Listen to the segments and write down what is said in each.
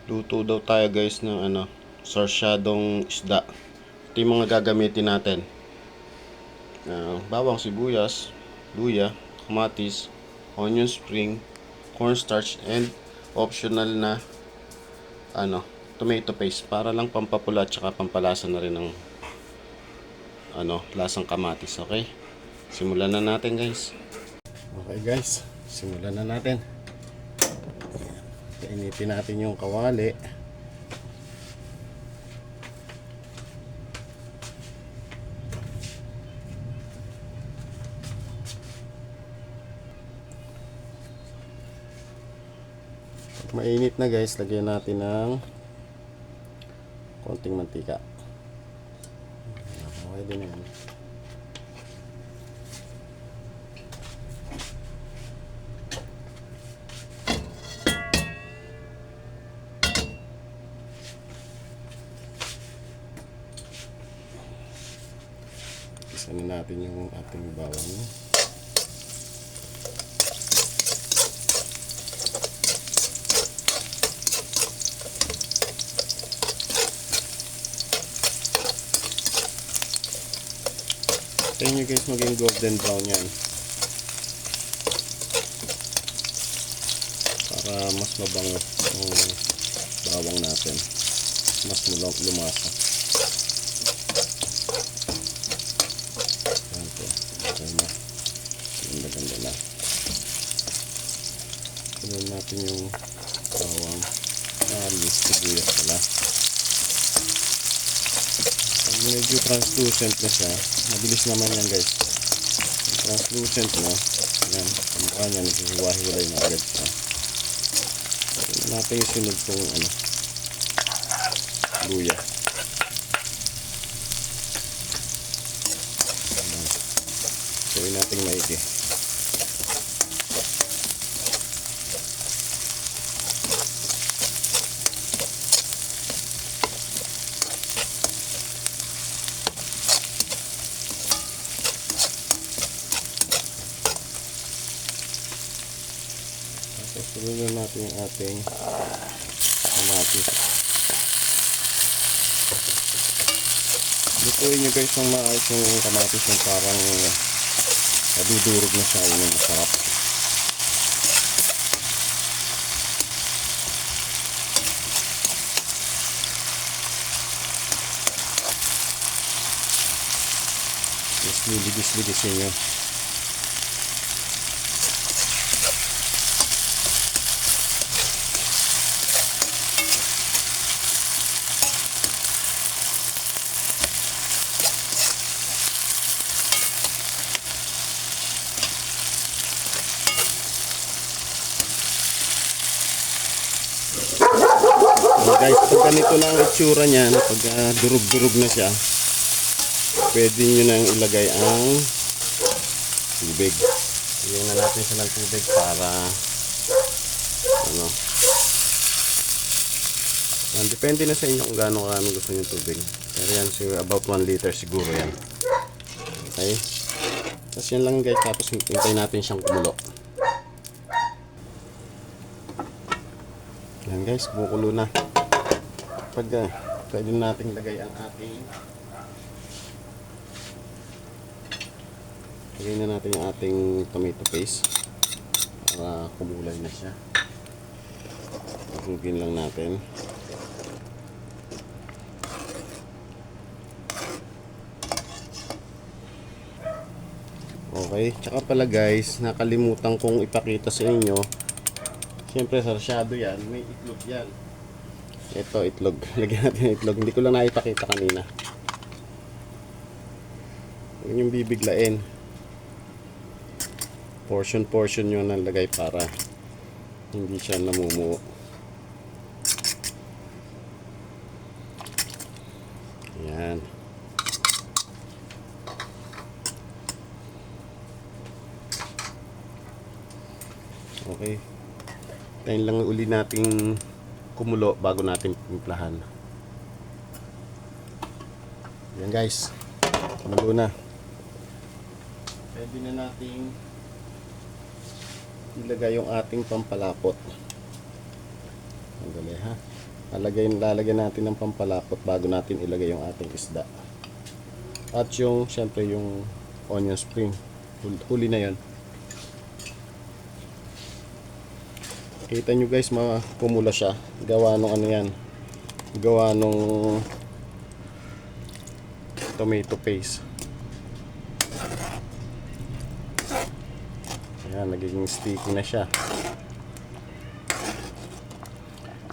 Luto daw tayo guys ng sarsyadong isda. Ito yung mga gagamitin natin. Bawang, sibuyas, luya, kamatis, onion spring, cornstarch, and optional na tomato paste para lang pampapula at saka pampalasa na rin ng lasang kamatis. Okay? Simulan na natin guys. Okay guys, simulan na natin. Kainitin natin yung kawali. Pag mainit na guys, lagyan natin ng konting mantika. Okay din yan. Isa na natin yung ating bawang. Tayo nyo guys maging golden brown yan. Para mas mabango yung bawang natin. Mas lumasa. Yan po. Okay na. Ganda-ganda na. Kunin natin yung bawang. Sibuyas pala. Pag medyo translucent na siya, mabilis naman yan guys. Yung translucent na, yan, ang mukha niya naghihiwa-hiwalay na agad siya. Tignan natin yung sunod kong luya. Gawin natin maigi. Tapos sunod natin yung ating kamatis. Lutuin nyo guys ng maayos yung kamatis yung parang nadudurog na siya, yun yung masarap. Tapos liligis-ligisin nyo. Guys, pag ganito na ang itsura niyan, pag durug-durug na siya, pwede nyo nang ilagay ang tubig. Lagyan na natin siya ng tubig para depende na sa inyo kung gaano karami gusto nyo tubig. Pero yan, about 1 liter siguro yan. Okay? Tapos yan lang guys, tapos hintayin natin siyang kumulo. Yan guys, bumukulo na. Pag pwede natin lagay ang ating lagay na natin yung ating tomato paste para kumulay na siya. Pagugin lang natin. Okay, tsaka pala guys, nakalimutan kong ipakita sa inyo. Siyempre sarsyado yan, may itlog yan. Ito, itlog. Lagyan natin ng itlog. Hindi ko lang naipakita kanina. Huwag yung bibiglain. Portion yung nalagay para hindi siya namumuo. Ayan. Okay. Tayo lang uli nating kumulo bago natin timplahan. Yan guys, kumulo na. Pwede na nating ilagay yung ating pampalapot. Ang gali ha. Lalagyan natin ng pampalapot bago natin ilagay yung ating isda. At yung, syempre yung onion spring. Huli na yon. Kita nyo guys, pumula siya. Gawa nung ano yan. Gawa nung tomato paste. Ayan, nagiging sticky na siya.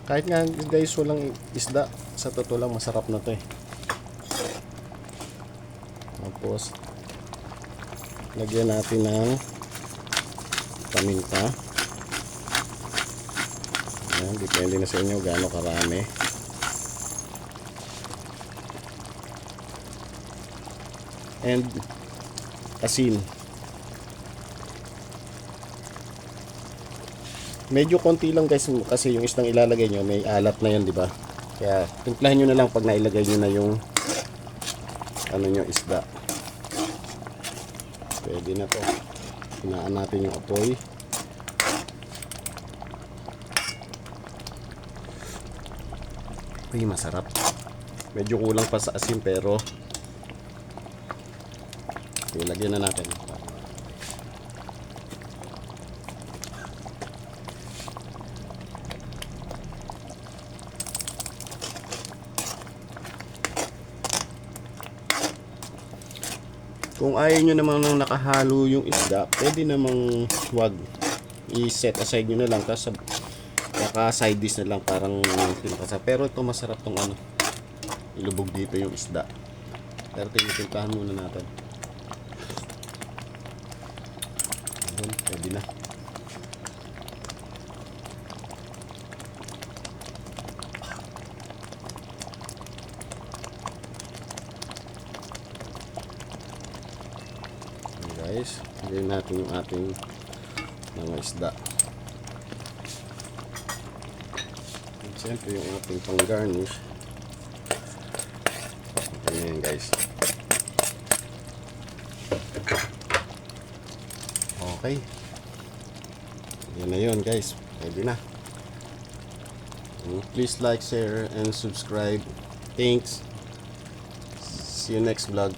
Kahit nga guys walang isda, sa totoo lang masarap na to eh. Tapos lagyan natin ng paminta. Ayan, depende na sa inyo gaano karami. And asin. Medyo konti lang guys kasi yung isdang ilalagay nyo may alat na yan, di ba? Kaya timplahin nyo na lang pag nailagay nyo na yung ano nyo isda. Pwede na to. Hinaan natin yung apoy. Uy, masarap. Medyo kulang pa sa asin pero ilagyan na natin. Kung ayaw nyo naman nang nakahalo yung isda, pwede namang wag. I-set aside nyo na lang. Tapos naka side dish na lang parang tinapasa. Pero ito masarap tong ano. Ilubog dito yung isda. Pero tinitimplahan muna natin. Ayun, pwede na. Guys, lagyan natin yung ating mga isda. And siyempre yung ating pang garnish. Ayan guys. Okay. Yan na yun guys. Pwede na. Please like, share, and subscribe. Thanks. See you next vlog.